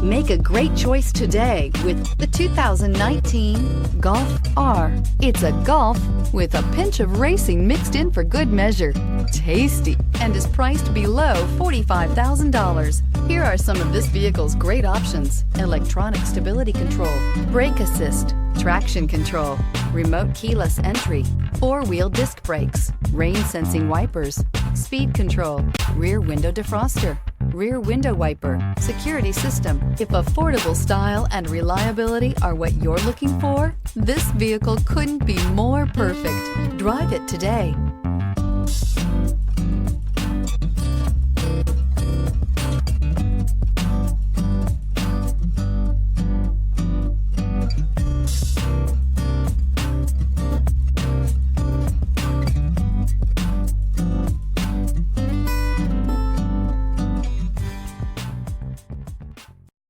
Make a great choice today with the 2019 Golf R. It's a Golf with a pinch of racing mixed in for good measure. Tasty, and is priced below $45,000. Here are some of this vehicle's great options: electronic stability control, brake assist, traction control, remote keyless entry, four-wheel disc brakes, rain sensing wipers, speed control, rear window defroster, rear window wiper, security system. If affordable style and reliability are what you're looking for, this vehicle couldn't be more perfect. Drive it today.